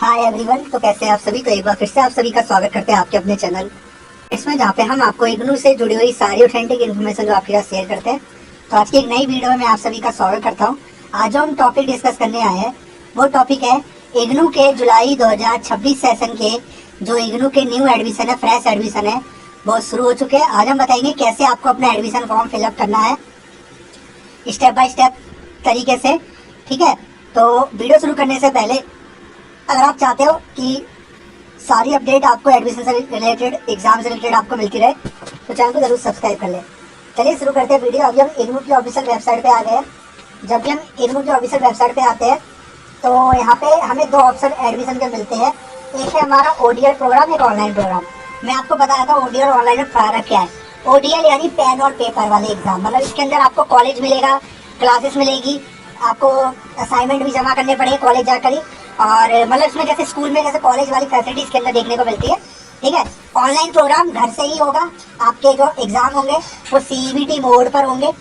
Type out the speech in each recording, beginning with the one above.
Hi everyone, तो कैसे हैं आप सभी। तो एक बार फिर से आप सभी का स्वागत करते हैं आपके अपने चैनल इसमें, जहाँ पे हम आपको इग्नू से जुड़ी हुई सारी ऑथेंटिक इन्फॉर्मेशन जो आपके साथ शेयर करते हैं। तो आज की एक नई वीडियो में मैं आप सभी का स्वागत करता हूँ। आज जो हम टॉपिक डिस्कस करने आए हैं वो टॉपिक है इग्नू के जुलाई 2026 सेशन के जो इग्नू के न्यू एडमिशन है, फ्रेश एडमिशन है, वो शुरू हो चुके हैं। आज हम बताएंगे कैसे आपको अपना एडमिशन फॉर्म फिलअप करना है स्टेप बाय स्टेप तरीके से। ठीक है, तो वीडियो शुरू करने से पहले अगर आप चाहते हो कि सारी अपडेट आपको एडमिशन से रिलेटेड, एग्जाम से रिलेटेड आपको मिलती रहे, तो चैनल को जरूर सब्सक्राइब कर लें। चलिए शुरू करते हैं वीडियो। अभी हम इग्नू की ऑफिशियल वेबसाइट पे आ गए हैं। जब भी हम इग्नू की ऑफिशियल वेबसाइट पे आते हैं तो यहाँ पे हमें दो ऑप्शन एडमिशन के मिलते हैं। एक है हमारा ओडीएल प्रोग्राम, एक ऑनलाइन प्रोग्राम। मैं आपको बताया था ओडीएल और ऑनलाइन में फर्क क्या है। ओडीएल यानी पेन और पेपर वाले एग्जाम, मतलब इसके अंदर आपको कॉलेज मिलेगा, क्लासेस मिलेगी, आपको असाइनमेंट भी जमा करने पड़ेंगे कॉलेज जाकर ही, और मतलब इसमें जैसे स्कूल में जैसे कॉलेज वाली फैसिलिटीज के अंदर देखने को मिलती है। ठीक है, ऑनलाइन प्रोग्राम घर से ही होगा। आपके जो एग्जाम होंगे वो सीबीटी मोड पर होंगे,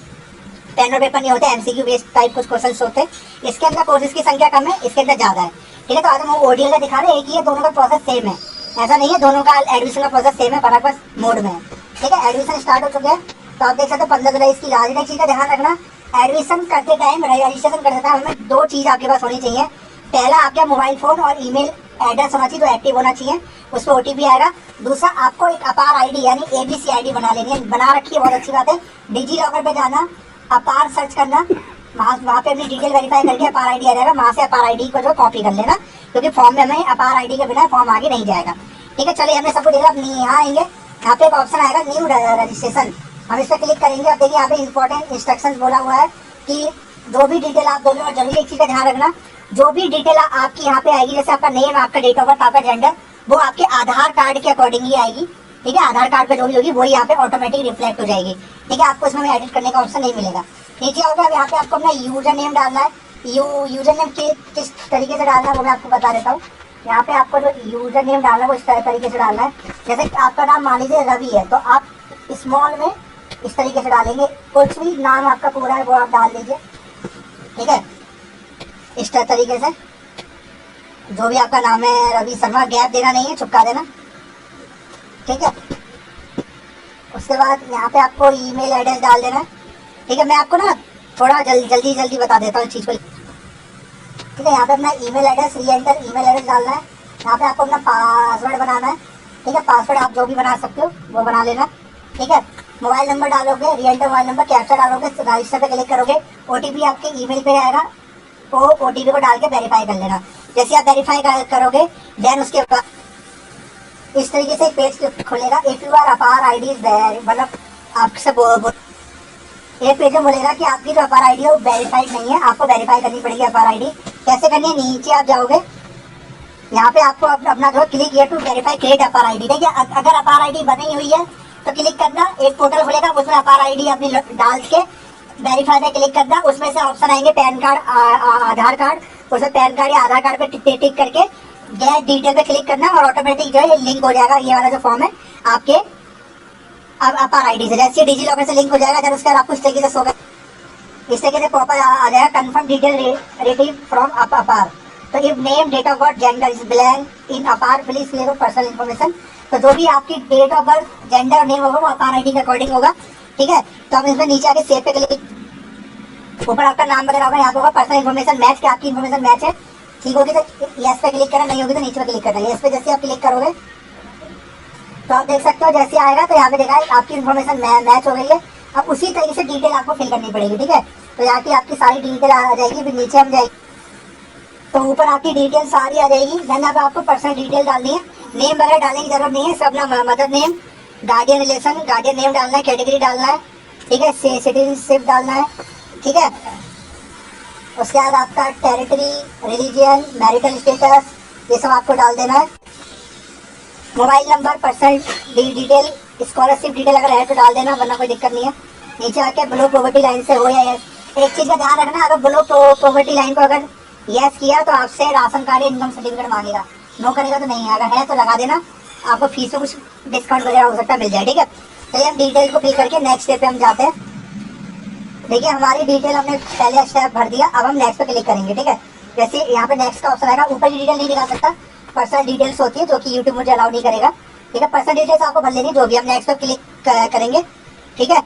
पेन और पेपर नहीं होते, एमसीक्यू बेस्ड टाइप कुछ क्वेश्चंस होते हैं। इसके अंदर कोर्सेज की संख्या कम है, इसके अंदर ज्यादा है। ठीक है, तो आज हम ओडीएल का दिखा रहे हैं, एक ही है, दोनों का प्रोसेस सेम है। ऐसा नहीं है, दोनों का एडमिशन का प्रोसेस सेम है, फर्क बस मोड में है। ठीक है, एडमिशन स्टार्ट हो चुके हैं। तो आप देख सकते हो 15 जुलाई इसकी लास्ट डेट। चीज का ध्यान रखना, एडमिशन करते टाइम, रजिस्ट्रेशन करते टाइम हमें दो चीज आपके पास होनी चाहिए। पहला, आपका मोबाइल फोन और ईमेल एड्रेस होना चाहिए, जो एक्टिव होना चाहिए, उस पर ओटीपी आएगा। दूसरा, आपको एक अपार आईडी यानी एबीसी आईडी बना लेनी है, बना रखी है, बहुत अच्छी बात है। डिजी लॉकर पे जाना, अपार सर्च करना, वहाँ पे अपनी डिटेल वेरीफाई करके अपार आईडी आ जाएगा, वहाँ से अपार आईडी को जो कॉपी कर लेना, क्योंकि फॉर्म में हमें अपार आईडी के बिना फॉर्म आगे नहीं जाएगा। ठीक है, चलिए हमने सबको देखा। अपनी यहाँ आएंगे, यहाँ पे एक ऑप्शन आएगा न्यू रजिस्ट्रेशन, हम इस पर क्लिक करेंगे। अब देखिए यहाँ पे इंपॉर्टेंट इंस्ट्रक्शंस बोला हुआ है कि जो भी डिटेल आप दोगे, और जरूरी एक चीज का ध्यान रखना, जो भी डिटेल आपकी यहाँ पे आएगी, जैसे आपका नेम, आपका डेट ऑफ बर्थ, आपका जेंडर, वो आपके आधार कार्ड के अकॉर्डिंग ही आएगी। ठीक है, आधार कार्ड पे जो भी होगी वही यहाँ पे ऑटोमेटिक रिफ्लेक्ट हो जाएगी। ठीक है, आपको इसमें एडिट करने का ऑप्शन नहीं मिलेगा। नीचे आओगे, अब यहाँ पे आपको अपना यूजर नेम डालना है। यूजर नेम किस तरीके से डालना है वो मैं आपको बता देता हूँ। यहाँ पे आपको जो यूजर नेम डालना है वो इस तरीके से डालना है। जैसे आपका नाम मान लीजिए रवि है, तो आप स्मॉल में इस तरीके से डालेंगे। कुछ भी नाम आपका पूरा है वो आप डाल दीजिए। ठीक है, इस तरीके से जो भी आपका नाम है, रवि शर्मा, गैप देना नहीं है, चुपका देना। ठीक है, उसके बाद यहाँ पे आपको ईमेल एड्रेस डाल देना है। ठीक है, मैं आपको ना थोड़ा जल्दी बता देता हूँ इस चीज़ को। ठीक है, यहाँ पे अपना ईमेल एड्रेस, री एंटर ईमेल एड्रेस डालना है। यहाँ पे आपको अपना पासवर्ड बनाना है। ठीक है, पासवर्ड आप जो भी बना सकते हो वो बना लेना। ठीक है, मोबाइल नंबर डालोगे, री एंटर मोबाइल नंबर, कैप्चा डालोगे, रजिस्टर पे क्लिक करोगे, ओटीपी आपके ईमेल पे आएगा, तो ओटीपी को डाल के वेरीफाई कर लेना। जैसे आप वेरीफाई करोगे, देन उसके बाद इस तरीके से पेज खुलेगा। इफ यू आर अपार आईडी, मतलब आपसे एक पेज में बोलेगा कि आपकी जो अपार आईडी है वो वेरीफाइड नहीं है, आपको वेरीफाई करनी पड़ेगी अपार आईडी। कैसे करनी है, नीचे आप जाओगे, यहाँ पे आपको अपना जो click here to verify create APAAR ID. ठीक है, अगर अपार आईडी बनी हुई है तो क्लिक करना, एक पोर्टल खुलेगा, उसमें अपार आईडी अपनी डाल के वेरीफाई पे क्लिक करना। उसमें से ऑप्शन आएंगे पैन कार्ड, आधार कार्ड, उसमें पैन कार्ड या आधार कार्ड पे टिक करके गेट डिटेल पे क्लिक करना, और ऑटोमेटिक जो है लिंक हो जाएगा ये वाला जो फॉर्म है आपके अपार आईडी से। जैसे डिजी लॉकर से लिंक हो जाएगा, जब उसके बाद आपको इस तरीके से होगा, इस तरीके से प्रॉपर आ जाएगा confirm detail receive from APAAR. तो if name, date of birth, gender is blank in APAAR, please fill personal information. तो जो भी आपकी डेट ऑफ बर्थ, जेंडर और नेम होगा वो अपार आईडी के अकॉर्डिंग होगा। ठीक है, तो हम इसमें नीचे आके सेव पे क्लिक, ऊपर आपका नाम वगैरह होगा, यहाँ पे होगा पर्सनल इन्फॉर्मेशन मैच, क्या आपकी इन्फॉर्मेशन मैच है। ठीक होगी तो यस पे क्लिक करना, नहीं होगी तो नीचे पे क्लिक करना। यस पे जैसे आप क्लिक करोगे तो आप देख सकते हो जैसे आएगा तो यहाँ पे देखा आपकी इन्फॉर्मेशन मैच हो गई है। अब उसी तरीके से डिटेल आपको फिल करनी पड़ेगी। ठीक है, तो यहाँ की आपकी सारी डिटेल आ जाएगी, फिर नीचे हम जाएगी तो ऊपर आपकी डिटेल सारी आ जाएगी। देन अब आपको पर्सनल डिटेल डालनी है, नेम वगैरह डालने की जरूरत नहीं है, सब अपना mother name, guardian relation, guardian name डालना है, कैटेगरी डालना है। ठीक है, सिटीजनशिप डालना है। ठीक है, उसके बाद आपका टेरिटरी, रिलीजियन, मैरिटल स्टेटस, ये सब आपको डाल देना है। Mobile number, personal detail, scholarship detail अगर है तो डाल देना, वरना कोई दिक्कत नहीं है। नीचे आके बिलो पॉवर्टी लाइन से हो या यस। एक चीज़ का ध्यान रखना, अगर बिलो पॉवर्टी लाइन को अगर यस किया तो आपसे राशन कार्ड, इनकम सर्टिफिकेट मांगेगा, नो करेगा तो नहीं है। अगर है तो लगा देना, आपको फीस में कुछ डिस्काउंट वगैरह हो सकता है, मिल जाए। ठीक है, चलिए हम डिटेल को फिल करके नेक्स्ट स्टेप पे हम जाते हैं। देखिए हमारी डिटेल हमने पहले स्टेप भर दिया, अब हम नेक्स्ट पे क्लिक करेंगे। ठीक है, जैसे यहाँ पे नेक्स्ट का ऑप्शन आएगा, ऊपर की डिटेल नहीं दिखा सकता, पर्सनल डिटेल्स होती है जो कि यूट्यूब मुझे अलाउ नहीं करेगा। ठीक है, पर्सनल डिटेल्स आपको भर लेनी जो भी। हम नेक्स्ट पे क्लिक करेंगे। ठीक है,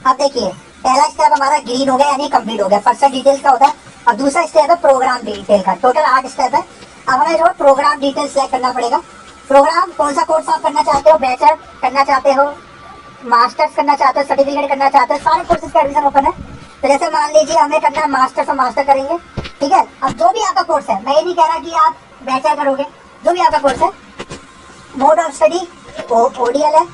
अब देखिए पहला स्टेप हमारा ग्रीन हो गया यानी कंप्लीट हो गया, पर्सनल डिटेल्स का होता है। अब दूसरा स्टेप है प्रोग्राम डिटेल का। टोटल 8 स्टेप है। अब हमें जो प्रोग्राम डिटेल सेलेक्ट करना पड़ेगा। प्रोग्राम कौन सा कोर्स आप करना चाहते हो, बैचलर करना चाहते हो, मास्टर्स करना चाहते हो, सर्टिफिकेट करना चाहते हो, सारे कोर्सेज का एडमिशन ओपन है। तो जैसे मान लीजिए हमें करना है मास्टर्स, और मास्टर करेंगे। ठीक है, अब जो भी आपका कोर्स है, मैं ये नहीं कह रहा कि आप बैचलर करोगे, जो भी आपका कोर्स है, मोड ऑफ स्टडी ओडीएल है।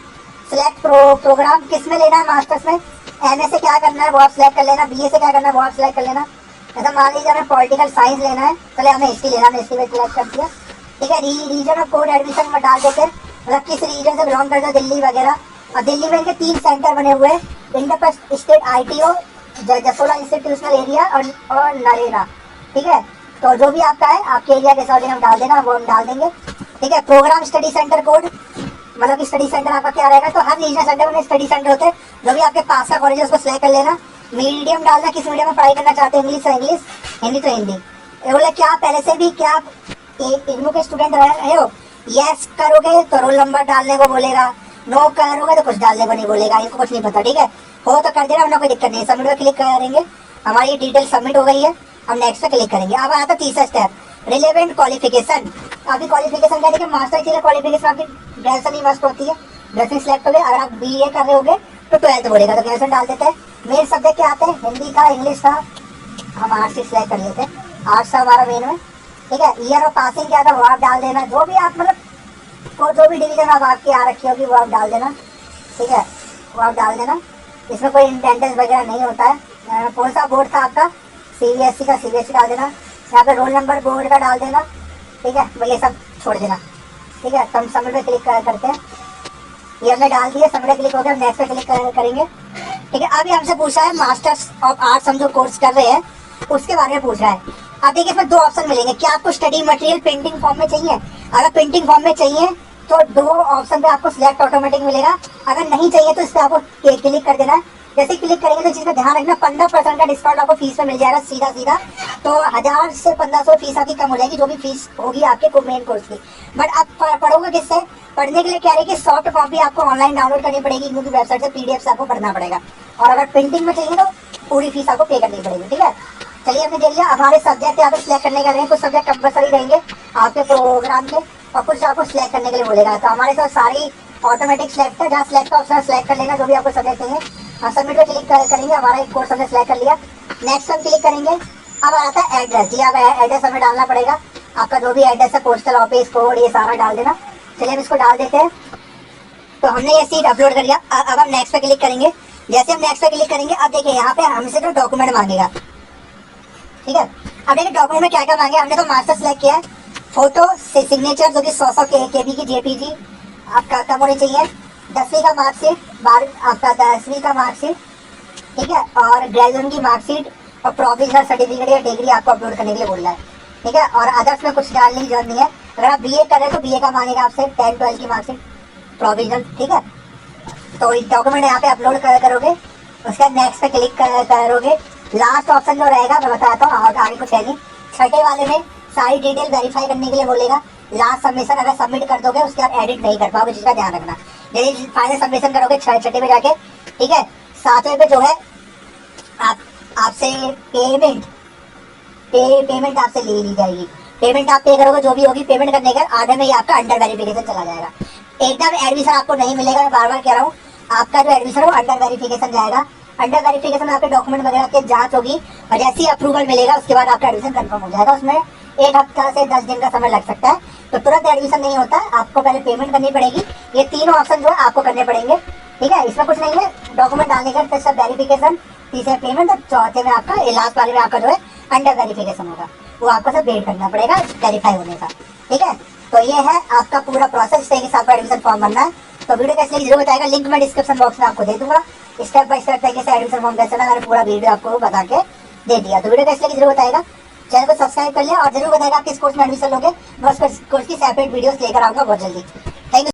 सिलेक्ट प्रोग्राम किस में लेना है, मास्टर्स में। एमए से क्या करना है वो आप सिलेक्ट कर लेना, बीए से क्या करना है वो आप सिलेक्ट कर लेना। जैसे मान लीजिए हमें पॉलिटिकल साइंस लेना है, चले हमें हिस्ट्री लेना है, हिस्ट्री में सिलेक्ट कर दिया। ठीक है, रीजन और कोड एडमिशन में डाल देते हैं, मतलब किस रीजन से बिलोंग करते हो, दिल्ली वगैरह। और दिल्ली में इनके 3 सेंटर बने हुए हैं, Indraprastha state ITO, Jasola institutional area और नरेगा। ठीक है, तो जो भी आपका है आपके एरिया के हिसाब से हम डाल देना, वो हम डाल देंगे। ठीक है, प्रोग्राम स्टडी सेंटर कोड, मतलब स्टडी सेंटर आपका क्या रहेगा, तो हर रीजनल सेंटर में स्टडी सेंटर होते हैं। जो भी आपके पास का कॉलेज है उसको सिलेक्ट कर लेना। मीडियम डालना, किस मीडियम में पढ़ाई करना चाहते हैं, इंग्लिश है इंग्लिश, हिंदी तो हिंदी। बोले क्या पहले से भी क्या इग्नू के स्टूडेंट रहे हो, यस करोगे तो रोल नंबर डालने को बोलेगा, नो करोगे तो कुछ डालने को नहीं बोलेगा, इनको कुछ नहीं पता। ठीक है, हो तो कर देना, वरना कोई दिक्कत नहीं। सबमिट पे क्लिक करेंगे, हमारी डिटेल सबमिट हो गई है। हम नेक्स्ट पे क्लिक करेंगे। अब आता तीसरा स्टेप, रिलेवेंट क्वालिफिकेशन। आपकी क्वालिफिकेशन क्या है, मास्टर की क्वालिफिकेशन आपकी ग्रेजुएशन ही मस्ट होती है। ग्रेजुएशन सिलेक्ट हो गए, अगर आप BA कर रहे होगे तो 12th बोलेगा, तो ग्रेजुएशन डाल देते हैं। मेन सब्जेक्ट क्या आते हैं, हिंदी का, इंग्लिश का, हम आर्ट्स से सिलेक्ट कर लेते हैं, आर्ट्स था हमारा मेन में। ठीक है, ईयर ऑफ पासिंग क्या था वो आप डाल देना, जो भी आप मतलब जो भी डिवीजन आप आपकी आ रखी होगी वो आप डाल देना। ठीक है, वो आप डाल देना, इसमें कोई अटेंडेंस वगैरह नहीं होता है। कौन सा बोर्ड था आपका, CBSE का, CBSE डाल देना। यहाँ पे रोल नंबर बोर्ड का डाल देना। ठीक है, ये सब छोड़ देना। ठीक है, तो हम सबमिट पे क्लिक करते हैं, ये हमने डाल दिया, सबमिट क्लिक हो गया, नेक्स्ट पे क्लिक करेंगे। ठीक है, अभी हमसे पूछा है मास्टर्स ऑफ आर्ट्स हम जो कोर्स कर रहे हैं उसके बारे में पूछ रहा है। अब देखिए इसमें 2 ऑप्शन मिलेंगे, क्या आपको स्टडी मटेरियल प्रिंटिंग फॉर्म में चाहिए। अगर प्रिंटिंग फॉर्म में चाहिए तो 2 ऑप्शन पे आपको सिलेक्ट ऑटोमेटिक मिलेगा, अगर नहीं चाहिए तो इस पर आपको क्लिक कर देना है। जैसे क्लिक करेंगे तो चीज का ध्यान रखना, 15% का डिस्काउंट आपको फीस में मिल जाएगा सीधा। तो 1000 से 1500 फीस आपकी कम हो जाएगी, जो भी फीस होगी आपके मेन कोर्स की। बट आप पढ़ोगे किससे, पढ़ने के लिए क्या है कि सॉफ्ट कॉपी आपको ऑनलाइन डाउनलोड करनी पड़ेगी, क्योंकि वेबसाइट से PDF से आपको पढ़ना पड़ेगा। और अगर प्रिंटिंग में चाहिए तो पूरी फीस आपको पे करनी पड़ेगी। ठीक है, चलिए हमने देख लिया। हमारे सब्जेक्ट यहाँ पे सिलेक्ट करने के लिए कुछ सब्जेक्ट कंपलसरी रहेंगे आपके प्रोग्राम के, और कुछ आपको सिलेक्ट करने के लिए बोलेगा। तो हमारे साथ सारी ऑटोमेटिक सिलेक्ट है, जहाँ सिलेक्ट ऑप्शन सिलेक्ट कर लेना जो भी आपको सब्जेक्ट चाहिए। हम सबमिट पे क्लिक करेंगे, हमारा एक कोर्स हमने सिलेक्ट कर लिया। नेक्स्ट हम क्लिक करेंगे। अब आता है एड्रेस। जी, अब एड्रेस हमें डालना पड़ेगा, आपका जो भी एड्रेस है, पोस्टल ऑफिस कोड, ये सारा डाल देना। चलिए हम इसको डाल देते हैं। तो हमने ये सीट अपलोड कर लिया। अब हम नेक्स्ट पे क्लिक करेंगे। जैसे हम नेक्स्ट पे क्लिक करेंगे, अब देखिए यहाँ पे हमसे जो डॉक्यूमेंट मांगेगा। ठीक है, अब देखिए डॉक्यूमेंट में क्या क्या मांगे। हमने तो मास्टर सेलेक्ट किया है, फोटो से सिग्नेचर जो कि 100 KB की JPG आपका कम होनी चाहिए, 10वीं का मार्कशीट, आपका 10वीं का मार्कशीट। ठीक है, और ग्रेजुएशन की मार्कशीट और प्रोविजनल सर्टिफिकेट या डिग्री आपको अपलोड करने के लिए बोल रहा है। ठीक है, और अदर्स में कुछ डालने की जरूरत नहीं है। अगर आप BA कर रहे हैं तो BA का मांगेगा आपसे, 10, 12 की मार्कशीट, प्रोविजनल। ठीक है, तो डॉक्यूमेंट यहाँ पे अपलोड करोगे, उसके बाद नेक्स्ट पे क्लिक करोगे। लास्ट ऑप्शन जो रहेगा मैं बताता हूँ, और आगे कुछ है नहीं। छठे वाले में सारी डिटेल वेरीफाई करने के लिए बोलेगा। लास्ट सबमिशन अगर सबमिट कर दोगे उसके बाद एडिट नहीं कर पाओगे, जिसका ध्यान रखना। यदि फाइनल सबमिशन करोगे छठे पे जाके, ठीक है, 7वें पे जो है आपसे पेमेंट आपसे ले ली जाएगी। पेमेंट आप पे करोगे, जो भी होगी पेमेंट करने के आधे में ही आपका अंडर वेरिफिकेशन चला जाएगा। एकदम एडमिशन आपको नहीं मिलेगा, मैं बार बार कह रहा हूँ। आपका जो एडमिशन है वो अंडर वेरिफिकेशन जाएगा। अंडर वेरिफिकेशन में आपके डॉक्यूमेंट वगैरह की जांच होगी, और जैसे ही अप्रूवल मिलेगा उसके बाद आपका एडमिशन कंफर्म हो जाएगा। उसमें 1 हफ्ता से 10 दिन का समय लग सकता है, तो तुरंत एडमिशन नहीं होता, आपको पहले पेमेंट करनी पड़ेगी। ये 3 ऑप्शन जो है आपको करने पड़ेंगे। ठीक है, इसमें कुछ नहीं है, डॉक्यूमेंट डालने का सब वेरिफिकेशन, तीसरे पेमेंट, और चौथे में आपका लास्ट वाले में आपका जो है अंडर वेरिफिकेशन होगा, वो आपको सब वेट करना पड़ेगा वेरीफाई होने का। ठीक है, तो ये है आपका पूरा प्रोसेस, के साथ एडमिशन फॉर्म भरना है। तो वीडियो कैसे लगी जरूर बताएगा, लिंक मैं डिस्क्रिप्शन बॉक्स में आपको दे दूंगा। स्टेप बाय स्टेप तरीके से एडमिशन फॉर्म कैसे मैंने पूरा वीडियो आपको बता के दे दिया। तो वीडियो कैसे लगी जरूर बताएगा, चैनल को सब्सक्राइब कर लिया, और जरूर बताएगा आप किस कोर्स में एडमिशन लोगे। मैं उस कोर्स की सेपरेट वीडियोस लेकर आऊंगा बहुत जल्दी।